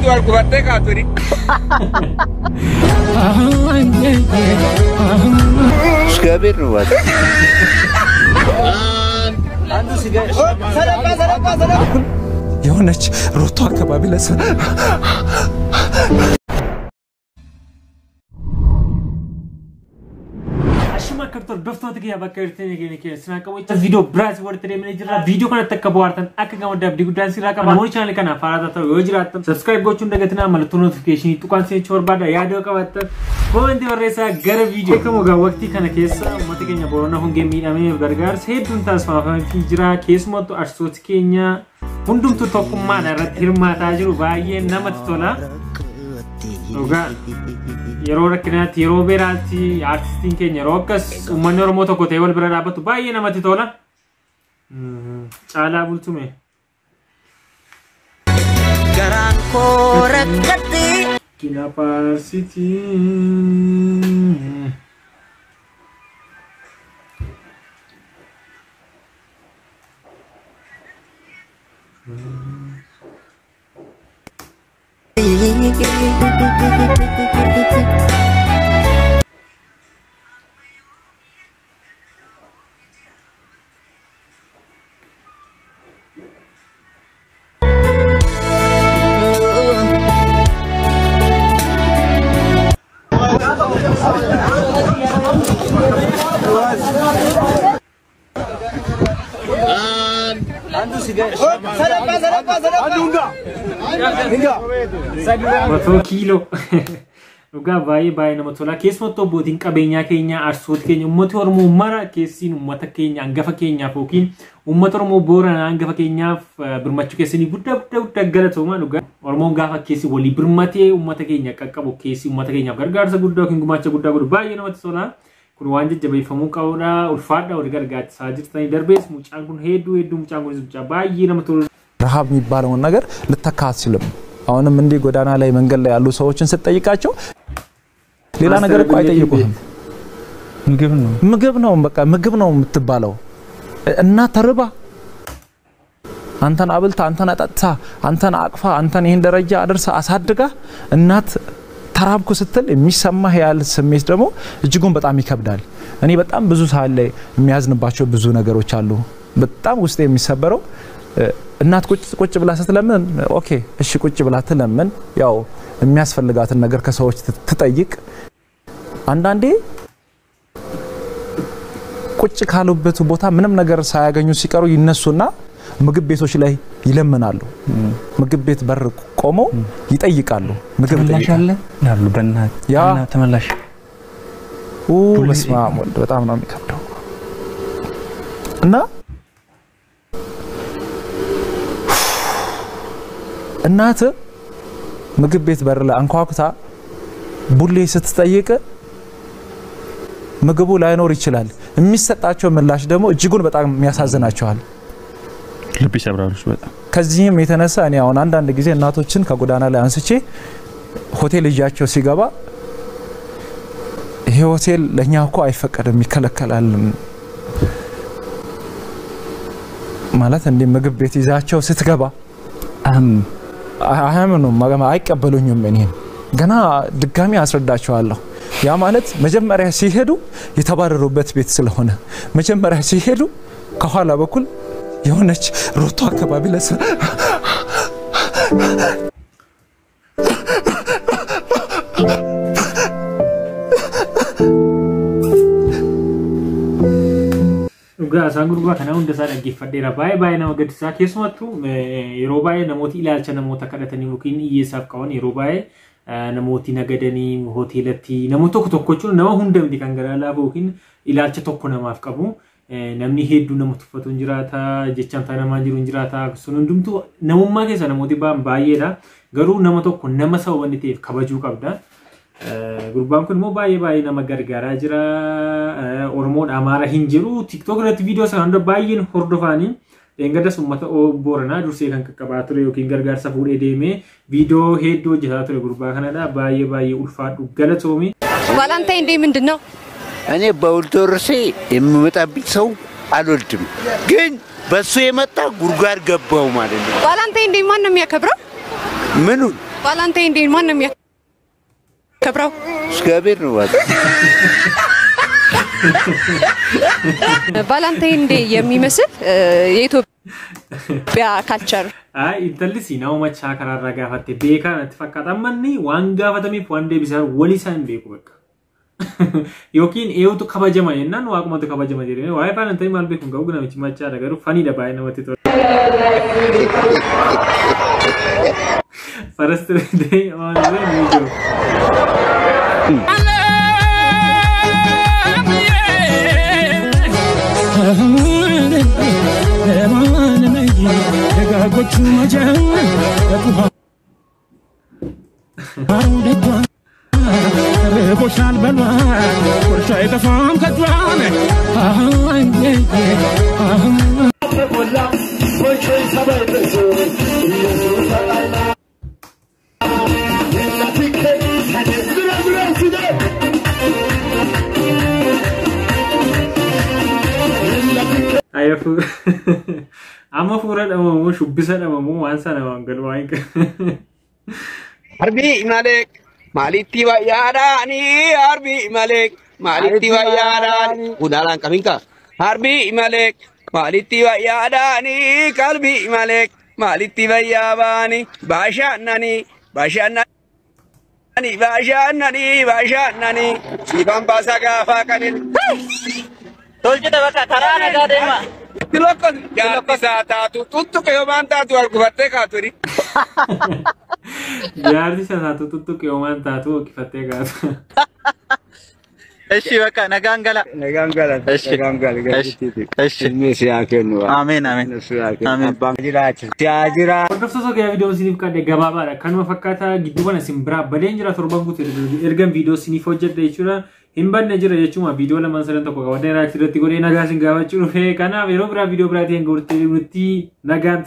tu al kubate katuri. Skabir nuat. Andu sigar. Sarap. የሆነች ሮቶ አካባቢ ለሰ Kartor doftoota kiyya bakka irratti keenya sinaa qabu jecha video biraas walitti deemnee jirra video kanatti akka bohaartan akka gammaddaa abdii guddaan siraa qaba namoonni channel kana faaraataa ta'u yoo jiraattan subscribe gochuun dagatinaa mallattoo notification tuqaan seenchuu barbaada yaada yoo qabaattan komentii barreessaa gara video beekamoo gaa waqtii kana keessa uummata keenya boronaa hongee miidhameef gargaarsa hedduun taasifamanii jira keessumattuu artistoota keenya hundumtuu tokkummaan irratti hirmaataa jiru baay'ee namatti tola. Oga yeroo rakkinaatti yeroo beeraatti artistiin keenya yeroo akkas uummanni Oromoo tokko ta'ee wal bira dhaabbatu baay'ee namatti tola. Caalaa Bultume. Garaan koo rakkate. Kinaparsiti. Andu sigar. Sarap. Andu enggak. Betul kilo. Uga baay'ee nama tola keessumattuu abbootiin qabeenyaa keenya artistoota keenya uummata Oromoo mara keessin uummata keenya hangafa keenyaaf yookiin uummata Oromoo Booranaa hangafa keenyaaf birmachuu keessanii guddaa galatoomaa dhugaa Oromoon gaafa keessi walii birmatee uummata keenya qaqqabu keessi uummata keenyaaf gargaarsa guddaa yookiin gumaacha guddaa godhu baay'ee namatti tola. Kun waan jajjabeeffamuu qabudha ulfaadha wali gargaarsaa jirtanii darbees mucaan kun hedduu mucaan kun mucaa baay'ee namatti tola. ረሃብ የሚባለውን ነገር ልተካ አትችልም። አሁንም እንዲህ ጎዳና ላይ መንገድ ላይ ያሉ ሰዎችን ስትጠይቃቸው ሌላ ነገር እኮ አይጠይቁህም። ምግብ ነው በቃ ምግብ ነው የምትባለው እና ተርባ አንተን አብልታ አንተን አጠጥታ አንተን አቅፋ አንተን ይሄን ደረጃ አድርሳ አሳድጋ እናት ተራብኩ ስትል የሚሰማህ ያል ስሜት ደግሞ እጅጉን በጣም ይከብዳል። እኔ በጣም ብዙ ሰዓት ላይ የሚያዝንባቸው ብዙ ነገሮች አሉ። በጣም ውስጥ የሚሰበረው እናት ቁጭ ብላ ስትለምን ኦኬ እሺ ቁጭ ብላ ትለምን ያው የሚያስፈልጋትን ነገር ከሰዎች ትጠይቅ አንዳንዴ ቁጭ ካሉበት ቦታ ምንም ነገር ሳያገኙ ሲቀሩ ይነሱና ምግብ ቤቶች ላይ ይለምናሉ። ምግብ ቤት በር ቆመው ይጠይቃሉ። ምግብ ይጠይቃሉ ያሉ በእናት ያ ተመላሽ በስመ አብ ወልድ በጣም ነው የሚከብደው እና እናት ምግብ ቤት በር ላይ አንኳኩታ ቡሌ ስትጠይቅ ምግቡ ላይኖር ይችላል የሚሰጣቸው ምላሽ ደግሞ እጅጉን በጣም የሚያሳዝናቸዋል ልብ ይሰብራሉ በጣም ከዚህም የተነሳ እኔ አሁን አንዳንድ ጊዜ እናቶችን ከጎዳና ላይ አንስቼ ሆቴል ይያቸው ሲገባ ይሄ ሆቴል ለኛ እኮ አይፈቀድም ይከለከላል ማለት እንደ ምግብ ቤት ይዛቸው ስትገባ አሁን ማገማ አይቀበሉኝም እኔን ገና ድጋሚ አስረዳቸዋለሁ ያ ማለት መጀመሪያ ሲሄዱ የተባረሩበት ቤት ስለሆነ መጀመሪያ ሲሄዱ ከኋላ በኩል የሆነች ሮቶ አካባቢ ለሰ Uga sangurba kana hunda sana gifadheera baay'ee nama gaddisa keessumattuu yeroo baay'ee namooti ilaalcha namoota kadhatanii yookiin hiyyeessaaf qaban yeroo baay'ee namooti nagadanii hoteelatti namoota tokko jechuun nama hunda miti kan garaa laafu yookiin ilaalcha tokko namaaf qabu namni hedduu nama tuffatu jiraata jechaan ta'a namaa jiru jiraata sun hundumtuu namummaa keessa namooti baay'eedha garuu nama tokko nama sababni ta'eef kabajuu qabda. Gurbaan kun immoo baay'ee nama gargaaraa jira Oromoon Amaara hin jiru TikTok irratti viidiyoo sana hunda baay'een hordofanii engadas ummata Booranaa dursee kan qaqqabaa ture yookiin gargaarsa fuudhee deemee viidiyoo hedduu hojjetaa ture gurbaa kanadha baay'ee ulfaadhu galatoomi. ቫላንታይን ዴይ ምንድነው? እኔ በውልዶርሴ የምመጣብኝ ሰው አልወድም ግን በሱ የመጣ ጉርጓድ ገባው ማለት ነው። ቫላንታይን ዴይ ማን ነው የሚያከብረው? ምኑን ቫላንታይን ዴይ ማን ነው የሚያከብረው? እግዚአብሔር ነው ማለት ቫላንታይን ዴይ የሚመስል የኢትዮጵያ ካልቸር አይ ኢንተልሲ ነው ማቻ ከራራ ጋፋቴ ቤካ ተፈካታማኒ ዋንጋ ፈተሚ ዋንዴ ቢሳር ወሊሳን ቤኩ በቃ ዮኪን ኤውቱ ከበጀማ የናን ዋቅመቱ ከበጀማ ጀሪ ዋይ ቫላንታይን ማል ቤኩ ጋው ግና መች ማቻ ነገሩ ፈኒ ደባይ ነው ወጥቶ ፈረስት ዴይ ኦን ዘ ኒው Boşan belva, kurşay kafam katwane. Ayafu, ama furan ama mo shubbisan ama mo wansa na mangal wain ka. Harbi Malik Maliti wa yarani Harbi Malik Maliti wa yarani udalan kamingka Harbi Malik Maliti wa yarani Kalbi Malik Maliti wa yabani Bashanani Sibam basaga fakanin Tolchita baka karana ga dema Tilokon jati sata tuttu ke manta tu arguvatte ka turi Yardi sana tuttu ke omanta tu kifatte ga እሺ በቃ ነጋንገላ እሺ እሺ ሚስ ያከኑ አሜን አሜን አሜን ባንጂራች ሲያጅራ Hordoftoota gaafa viidiyoo isiniif kadhe gabaabaadha. Kanuma fakkaata gidduuwwan isin biraa badeen jira torban guutuu ergan viidiyoo isiniif hojjedhe jechuudha. Hin badne jira jechuudha. Viidiyoo lamaan sadan tokko qabatee raaktii irratti godhee nagaa isin gaafachuu dhufe. Kanaaf yeroo biraa viidiyoo biraatiin gurtii nagaan